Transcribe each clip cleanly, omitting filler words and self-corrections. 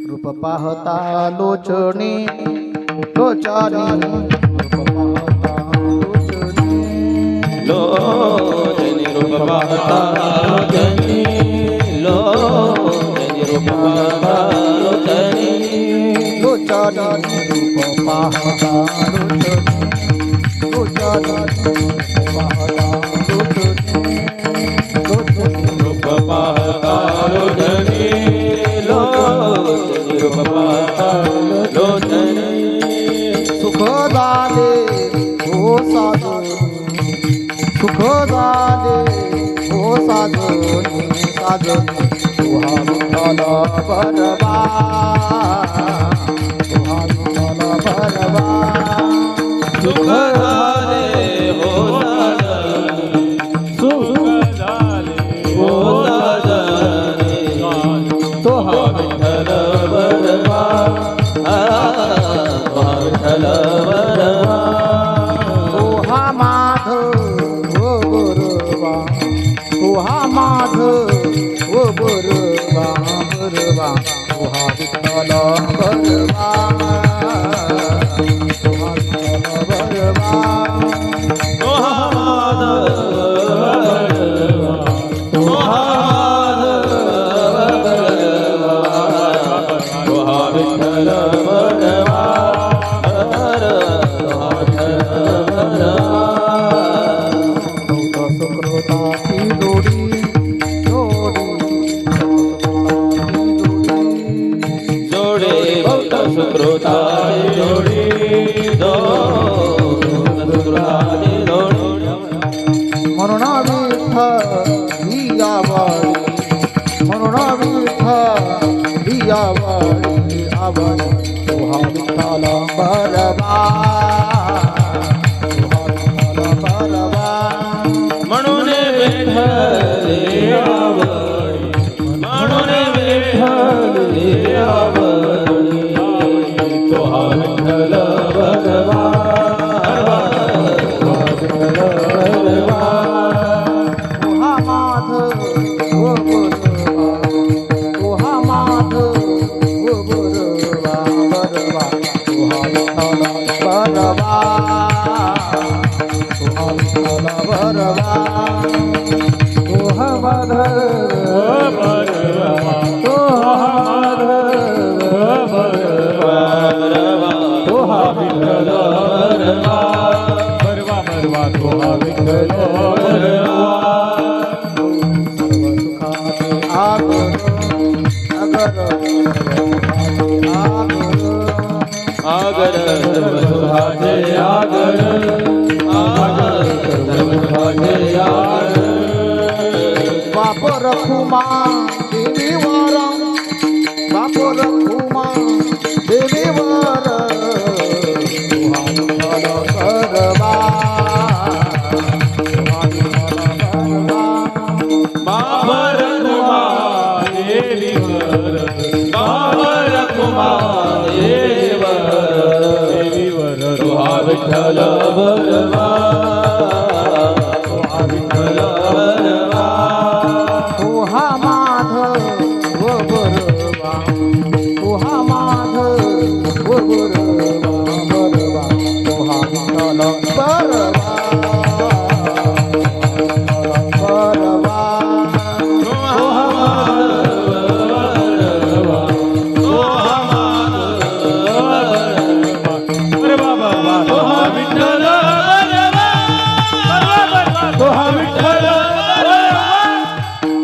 रूप पाहता लोचनी लोचनी लोचनी रूप पाहता लोचनी लोचनी रूप पाहता लोचनी लोचनी रूप पाहता लोचनी रूप पाहता लोचनी लोचनी रूप पाहता लोचनी सुख झाले हो साजनी सुख झाले हो साजनी साजनी तुहा विठ्ठल बरवा तुहा विठ्ठल बरवा सुख झाले हो साजनी सुख झाले हो साजनी तुहा विठ्ठल बरवा तुहा विठ्ठल बरवा तुहा माधव ओ बरवा तुहा माधव ओ बरवा बरवा तुहा विठ्ठल बरवा तुहा विठ्ठल बरवा तुहा माधव तुहा तुहा विठ्ठल बरवा सुकृताची जोडी जोडे भक्त सुकृताची जोडी सुकृताची जोडी म्हणून विठ्ठल आवडी म्हणून विठ्ठल आवडी आवडी तुहा विठ्ठल बरवा तुहा विठ्ठल बरवा म्हणून विठ्ठल आवडी म्हणून विठ्ठल आवडी तुहा विठ्ठल बरवा तुहा विठ्ठल बरवा तुहा माधव ओ बरवा तुहा माधव ओ बरवा बरवा तुहा विठ्ठल बरवा तुहा विठ्ठल बरवा तुहा माधव तुहा माधव तुहा विठ्ठल बरवा बरवा तुहा विठ्ठल बरवा सर्व सुखाचे आगर अगर आगर सर्व सुखाचे आगर आगर सर्व सुखाचे आगर बापर खुमा देवीवर बापर खुमा देवीवर तुहा विठ्ठल बरवा तुहा विठ्ठल बरवा बाबर कुमार देवीवर बाबर कुमार देवीवर तुहा विठ्ठल बरवा तुहा विठ्ठल बरवा तुहा माधव व बरवा तुहा माधव व बरवा बरवा तुहा विठ्ठल बरवा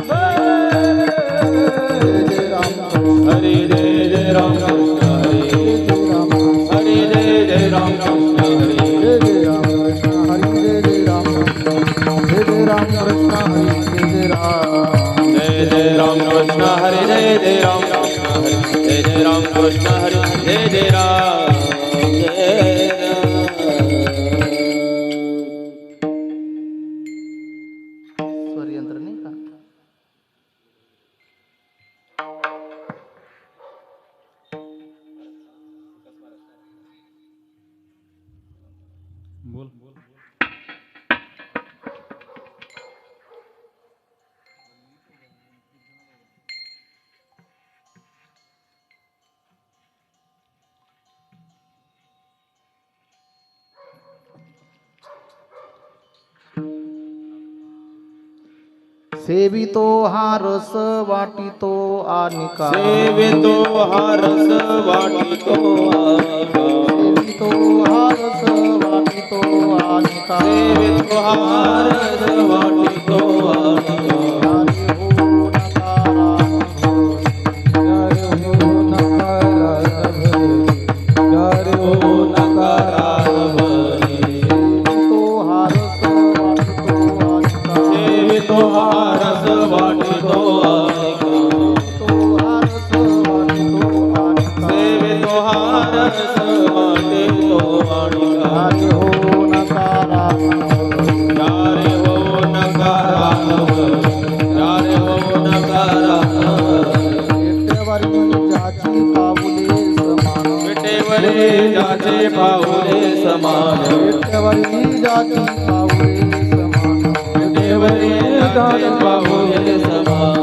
बरवा हरे जय जय राम कृष्ण हरे हरे जय जय राम कृष्ण जय राम कृष्ण हरे जय जय राम कृष्ण हरे जय जय राम जय स्वरयंत्र नाही का? बोल सेवितो हा रस वाटितो आनिका सेवितो हा रस वाटितो सेवितो हा रस वाटितो आनिका सेवितो हा रस वाटितो सेवितो हा रस वाटितो सेवितो हा रस वाटितो हरि हो नकारा यारे हो नकारा यारे हो नकारा विटेवरी जाची पाऊले समान विटेवरी जाचे पाऊले समान विटेवरी जाची पाऊले विटेवरी जाचे पाऊले समान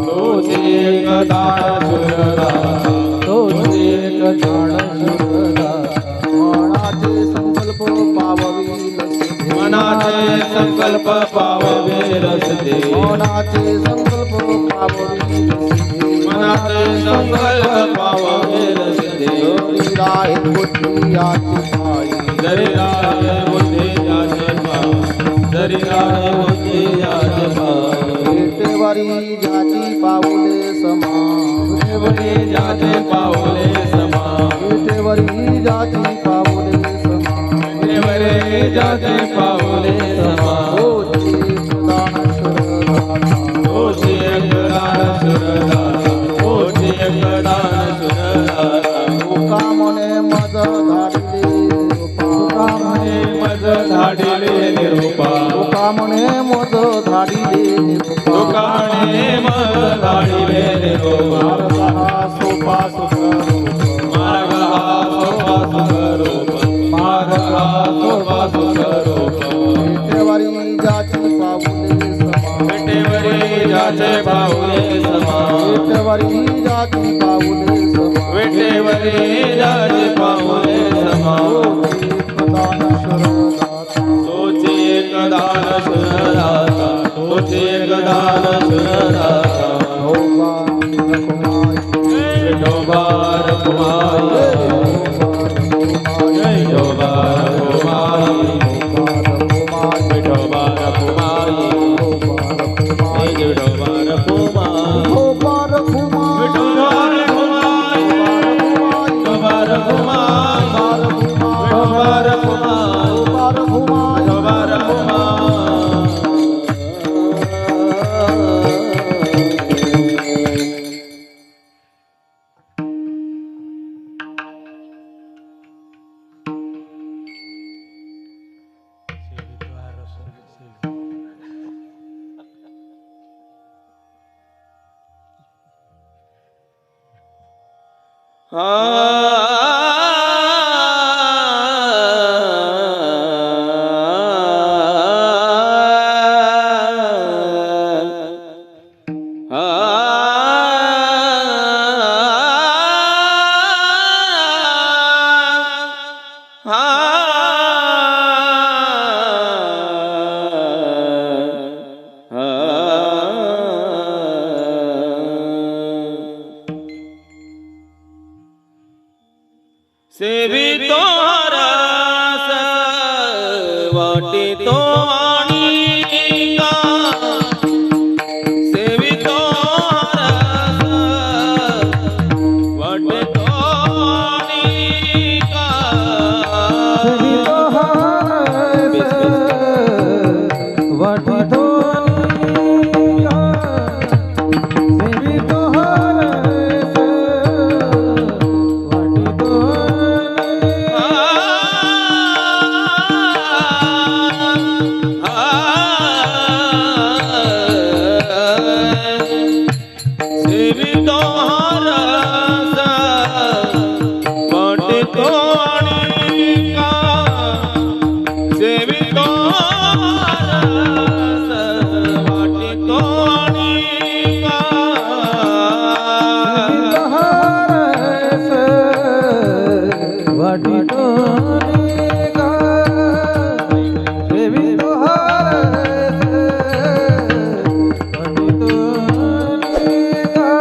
तोची एक दान सुरदाता तोची एक दान सुरदाता मनाचे संकल्प पाववी लसते मनाचे संकल्प पाववी लसते मनाचे संकल्प पाववी लसते मनाचे संकल्प पाववी लसते जरी राहे बुद्धी याची पायी जरी राहे बुद्धी याचे पाय जरी राहे बुद्धी याचे पाय विटेवरी जाची पाऊले समान विटेवरी जाचे पाऊले समान विटेवरी जाची पाऊले समान विटेवरी जाचे पाऊले समान तोची एक दान सुरदाता ओची एक दान सुरदाता तुका मने मज धाडिले तुका म्हणे मज धाडिले निरूपा तुका मने मज धाडिले तुकाने मज धाडिले निरूपा सोपा मार्ग हा सोपा सुखरूप मार्ग हा सोपा सुखरूप विटेवरी जाची पाऊले समान विटेवरी जाचे पाऊले समान विटेवरी जाची पाऊले समान विटेवरी जाचे पाऊले समान तोची एक दान सुरदाता तोची एक दान सुरदाता विठोबा रखुमाई जय विठोबा रखुमाई विठोबा रखुमाई जय विठोबा रखुमाई विठोबा रखुमाई विठोबा रखुमाई विठोबा रखुमाई विठोबा रखुमाई सेवितो रस वाटितो आणिका सेवितो रस वाटितो आणिका वटितो वाटितो आणि का सेवितो रस वाटितो आणि का रस वाटितो निगा सेवितो रस वाटितो निगा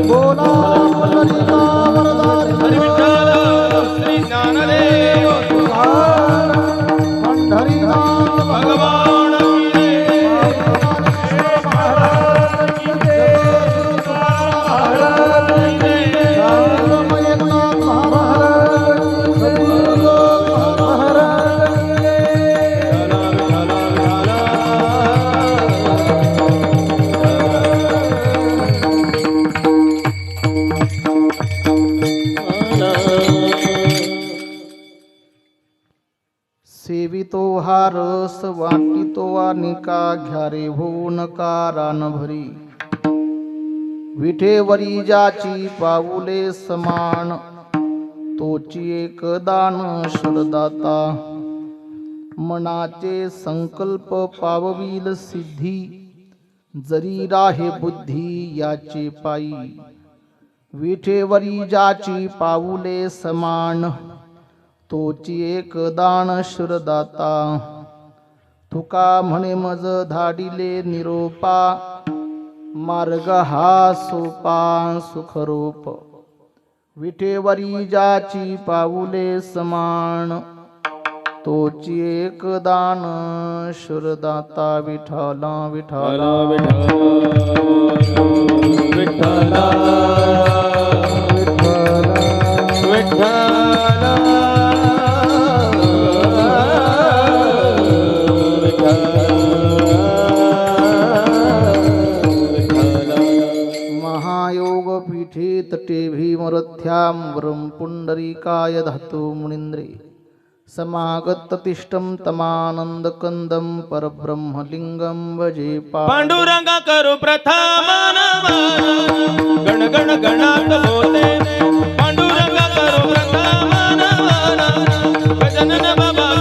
बोला पंढरीचा वरदारी श्री ज्ञानदेव पंढरीनाथ भगवान सेवितो हा रस वाटितो वानिका घ्या रे होऊ नका रान भरी विठेवरी ज्याची पाऊले समान तोची एक दान शरदाता मनाचे संकल्प पाववील सिद्धी जरी राहे बुद्धी याचे पायी विठेवरी ज्याची पाऊले समान तोची एक दान शरदाता तुका म्हणे मज धाडिले निरोपा मार्ग हा सोपा सुखरूप विठेवरी ज्याची पाऊले समान तोची एक दान शरदाता विठ्ठला विठ्ठला विठ्ठला महायोग पीठे तटे भीमरथ्यां वरं पुंडरीकाय धातु मुनीन्द्रे समागततिष्ठं तमानन्दकन्दं परब्रह्मलिङ्गं भजे पांडुरंग करू प्रथम नमन गण गण गणात बोले पांडुरंग करू प्रथम नमन गजानन बाबा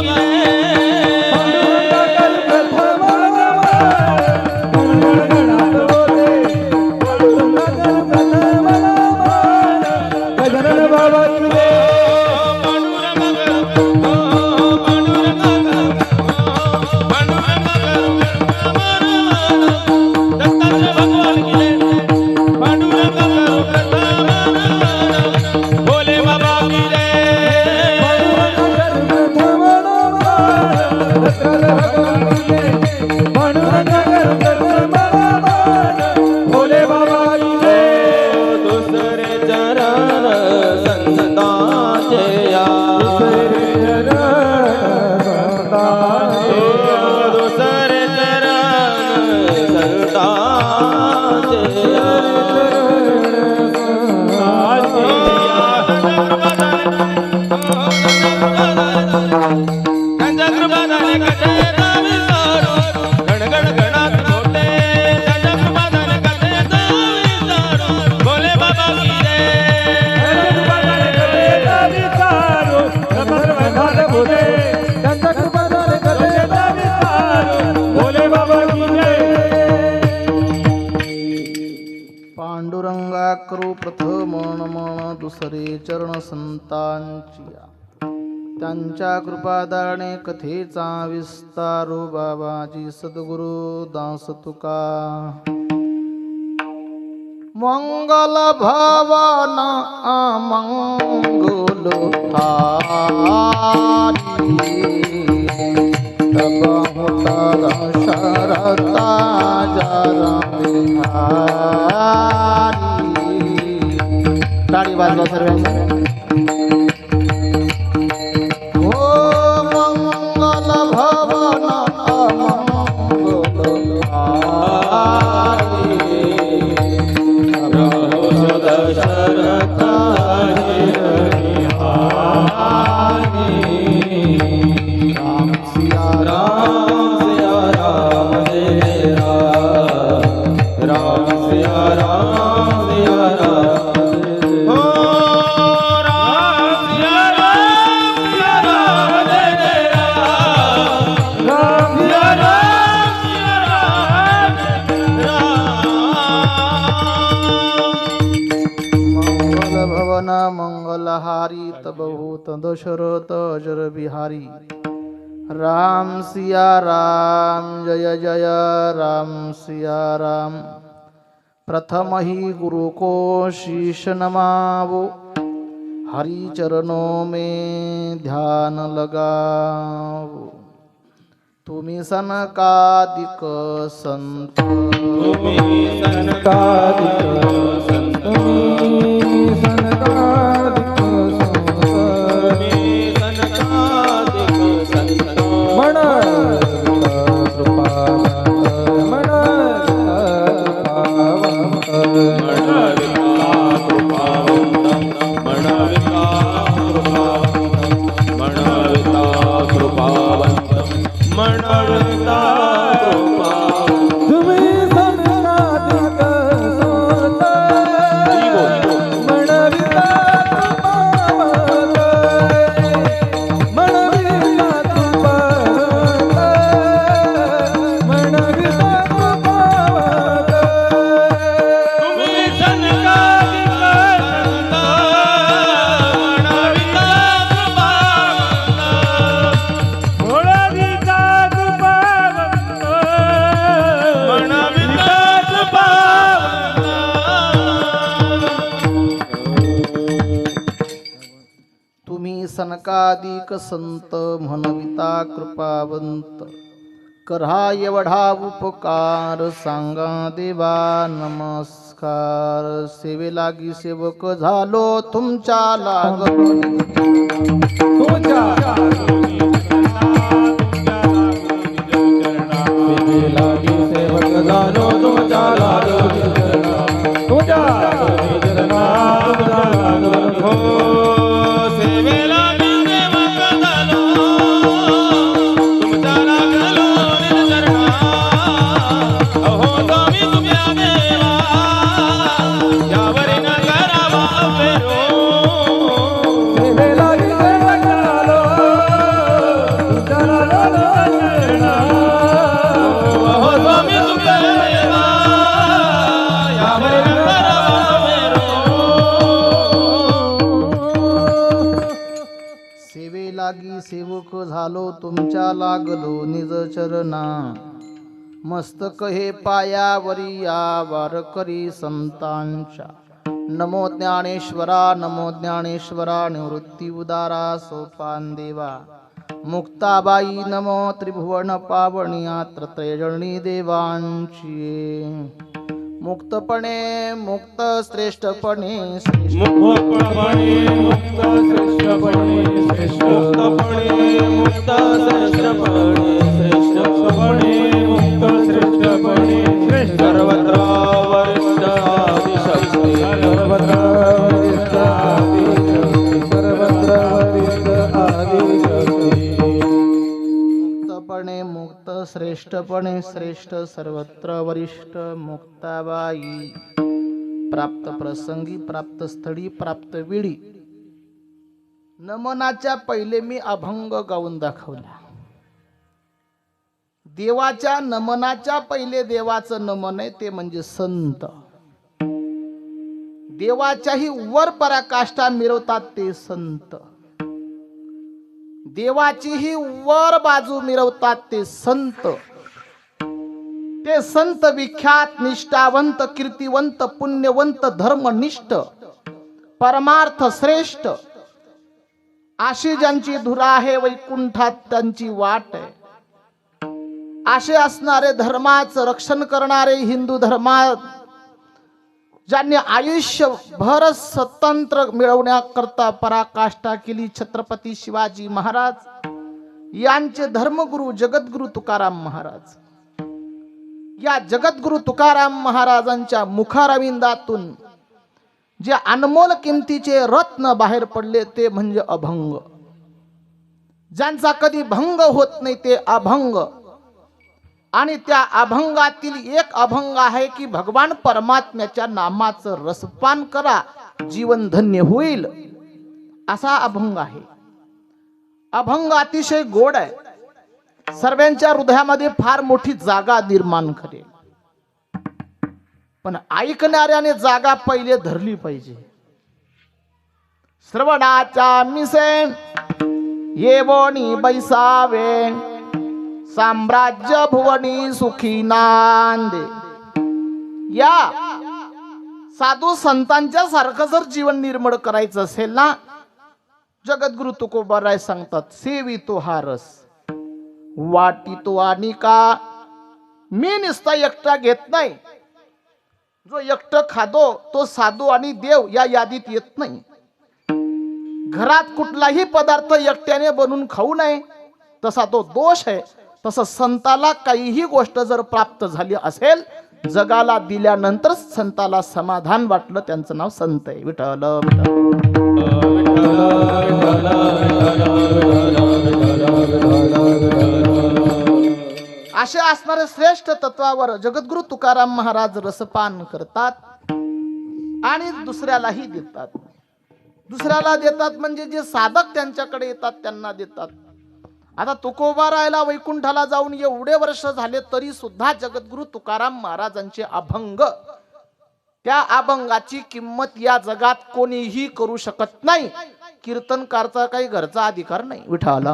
चरण संतांची त्यांच्या कृपादाने कथेचा विस्तारो बाबाजी सद्गुरु दास तुका मंगल भावना मंगल तब होता शरता जरा टाळी वाजवा सर्वांनी हो मंगल भावना मंगल मंगलहारी तब भूत दशरथ अजर बिहारी राम सिया राम जय जय राम सिया राम प्रथम ही गुरु को शीश नमावो हरि चरणों में ध्यान लगाओ तुम्ही सनकादिक संत सनकादिक संत म्हणविता कृपावंत करा एवढा उपकार सांगा देवा नमस्कार सेवे लागी सेवक झालो तुमच्या लागलो सेवे लागी सेवक झालो तुमच्या लागलो सेवक झालो तुमच्या लागलो निज चरणा मस्तक हे पायावरी या वारकरी संतांच्या नमो ज्ञानेश्वरा निवृत्ती उदारा सोपान देवा मुक्ताबाई नमो त्रिभुवन पावणी त्रयजणी देवांची मुक्तपणे मुक्त श्रेष्ठपणे मुक्तपणे मुक्त श्रेष्ठपणे मुक्तपणे मुक्त श्रेष्ठपणे मुक्त श्रेष्ठपणे सर्वत्र वरिष्ठ आदिशक्ती सर्वत्र वरिष्ठ आदिशक्ती सर्वत्र वरिष्ठ आदिशक्ती मुक्तपणे मुक्त श्रेष्ठपणे श्रेष्ठ सर्वत्र वरिष्ठ मुक्ताबाई प्राप्त प्रसंगी प्राप्त स्थळी प्राप्त वेळी नमनाच्या पहिले मी अभंग गाऊन दाखवला. देवाच्या नमनाच्या पहिले देवाचं नमन आहे ते म्हणजे संत. देवाच्याही वर पराकाष्ठा मिरवतात ते संत. देवाचीही वर बाजू मिरवतात ते संत. ते संत विख्यात, निष्ठावंत, कीर्तिवंत, पुण्यवंत, धर्मनिष्ठ, परमार्थ श्रेष्ठ, अशी ज्यांची धुरा आहे वैकुंठात त्यांची वाट आहे. असे असणारे, धर्माचं रक्षण करणारे, हिंदू धर्मात ज्यांनी आयुष्यभर स्वतंत्र मिळवण्याकरता पराकाष्ठा केली, छत्रपती शिवाजी महाराज यांचे धर्मगुरु जगद्गुरु तुकाराम महाराज. या जगद्गुरु तुकाराम महाराजांच्या मुखारविंदातून जे अनमोल किमतीचे रत्न बाहेर पडले ते म्हणजे अभंग. ज्यांचा कधी भंग होत नाही ते अभंग. आणि त्या अभंगातील एक अभंग आहे की भगवान परमात्म्याच्या नामाचं रसपान करा, जीवन धन्य होईल, असा अभंग आहे. अभंग अतिशय गोड आहे, सर्वांच्या हृदयामध्ये फार मोठी जागा निर्माण करेल. पण ऐकणाऱ्याने जागा पहिले धरली पाहिजे. श्रवणाच्या मिसे येवोनी बैसावे, साम्राज्य भुवनी सुखी नांदे. या साधू संतांच्या सारखं जर जीवन निर्मळ करायचं असेल ना, जगद्गुरु तुकोबाराय सांगतात, सेवितो हा रस वाटितो अनिका. मी नुसता एकटा घेत नाही, जो एकटं खातो तो साधू आणि देव या यादीत येत नाही. घरात कुठलाही पदार्थ एकट्याने बनवून खाऊ नये, तसा तो दोष आहे. तसं संताला काहीही गोष्ट जर प्राप्त झाली असेल, जगाला दिल्यानंतर संताला समाधान वाटलं, त्यांचं नाव संत आहे. विठ्ठल असे असणारे श्रेष्ठ तत्वावर जगद्गुरु तुकाराम महाराज रसपान करतात आणि दुसऱ्यालाही देतात. दुसऱ्याला देतात म्हणजे जे साधक त्यांच्याकडे येतात त्यांना देतात. आता तुकोबारायला वैकुंठाला जाऊन एवढे वर्ष झाले तरी सुद्धा जगद्गुरु तुकाराम महाराजांचे अभंग, त्या अभंगाची किंमत या जगात कोणीही करू शकत नाही. कीर्तनकारचा काही घरचा अधिकार नाही. विठ्ठल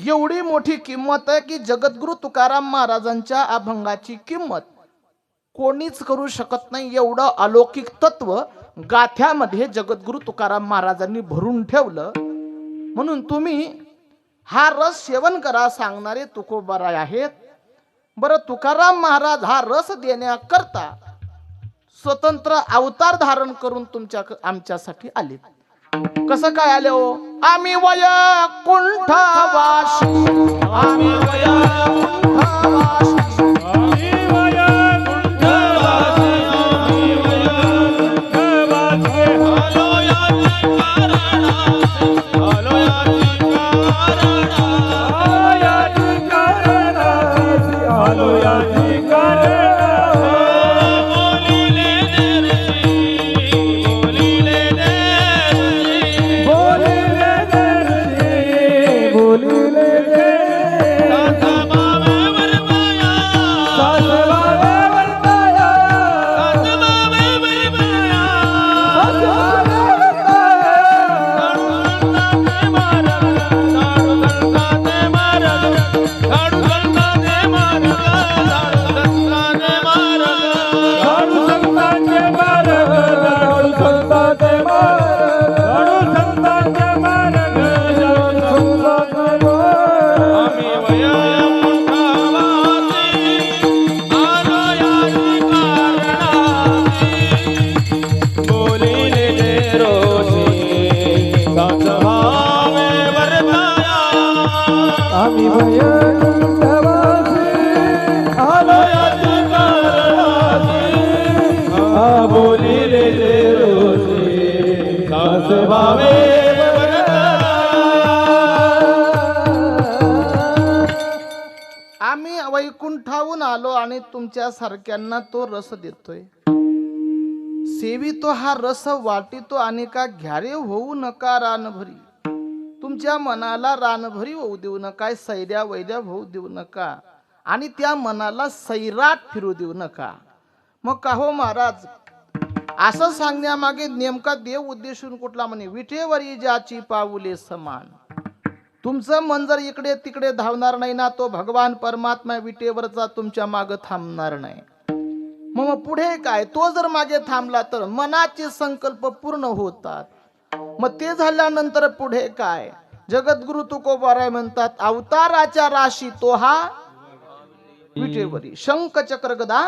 एवढी मोठी किंमत आहे की जगद्गुरु तुकाराम महाराजांच्या अभंगाची किंमत कोणीच करू शकत नाही. एवढं अलौकिक तत्व गाथ्यामध्ये जगद्गुरु तुकाराम महाराजांनी भरून ठेवलं. म्हणून तुम्ही हा रस सेवन करा सांगणारे तुकोबाराय आहेत. बरं, तुकाराम महाराज हा रस देण्याकरता स्वतंत्र अवतार धारण करून आमच्यासाठी आले. कसं काय आले हो? आम्ही वैकुंठवासी, आम्ही वैकुंठवासी, आम्ही वैकुंठाहून आलो आणि तुमच्या सारख्यांना तो रस देतोय. सेवितो हा रस वाटितो आणि का घ्यारे होऊ नका रानभरी. तुमच्या मनाला रानभरी होऊ देऊ नका, सैर्या वैद्या होऊ देऊ नका. आणि त्या मनाला सैराट फिरू देऊ नका. मग का हो महाराज, असं सांगण्यामागे नेमका देव उद्देशून कुठला? म्हणे विठेवरी ज्याची पाऊले समान. तुमचं मन जर इकडे तिकडे धावणार नाही ना, तो भगवान परमात्मा विटेवरचा तुमच्या मागे थांबणार नाही. मग पुढे काय? तो जर मागे थांबला तर मनाचे संकल्प पूर्ण होतात. मग ते झाल्यानंतर पुढे काय? जगद्गुरु तुकोबाराय म्हणतात, अवताराच्या राशी तो हा विटेवरी, शंख चक्र गदा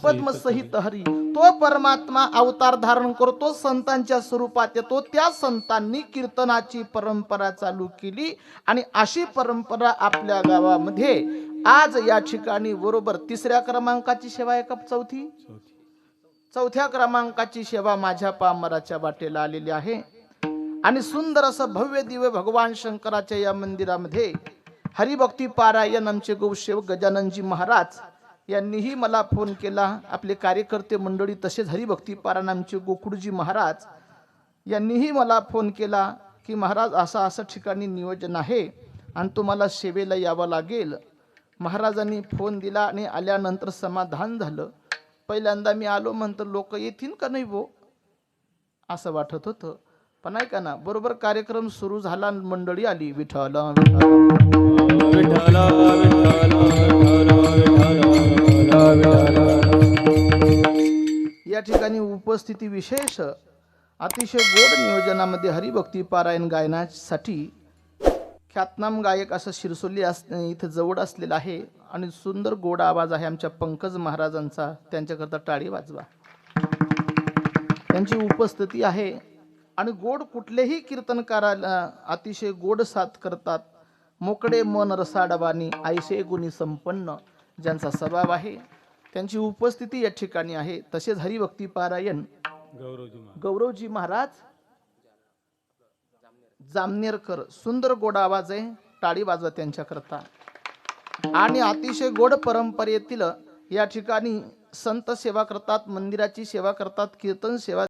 पद्म सहित हरी. तो परमात्मा अवतार धारण करतो, संतांच्या स्वरूपात येतो. त्या संतांनी कीर्तनाची परंपरा चालू केली आणि अशी परंपरा आपल्या गावामध्ये आज या ठिकाणी बरोबर 3ऱ्या क्रमांकाची सेवा आहे का? चौथ्या क्रमांकाची सेवा माझ्या पामराच्या वाटेला आलेली आहे. आणि सुंदर असं भव्य दिव्य भगवान शंकराच्या या मंदिरामध्ये हरिभक्ती पारायण आमचे गौसेवक गजाननजी महाराज यांनीही मला फोन केला. आपले कार्यकर्ते मंडळी तसेच हरिभक्ती पारायण आमचे गोकुळजी महाराज यांनीही मला फोन केला की महाराज असं ठिकाणी नियोजन आहे आणि तुम्हाला सेवेला यावं लागेल. महाराजांनी फोन दिला आणि आल्यानंतर समाधान झालं. पहिल्यांदा मी आलो म्हणतो लोक येतील का नाही भो असं वाटत होतं, पण ऐका ना, बरोबर कार्यक्रम सुरू झाला, मंडळी आली. विठ्ठल या ठिकाणी उपस्थिती विशेष अतिशय गोड नियोजनामध्ये हरिभक्ती पारायण गायनासाठी ख्यातनाम गायक असं शिरसोली इथं जवळ असलेला आहे आणि सुंदर गोड आवाज आहे आमच्या पंकज महाराजांचा. त्यांच्याकरता टाळी वाजवा. त्यांची उपस्थिती आहे आणि गोड कुठलेही कीर्तनकाराला अतिशय गोड साथ करतात. मोकळे मन रसाडवानी ऐसे गुणी संपन्न ज्यांचा स्वभाव आहे, त्यांची उपस्थिती या ठिकाणी आहे. तसेच हरिभक्ती पारायण गौरवजी महाराज जामनेरकर, सुंदर गोड आवाज आहे, टाळी वाजवा त्यांच्याकरता. आणि अतिशय गोड परंपरेतील या ठिकाणी संत सेवा करतात, मंदिराची सेवा करतात, कीर्तन सेवा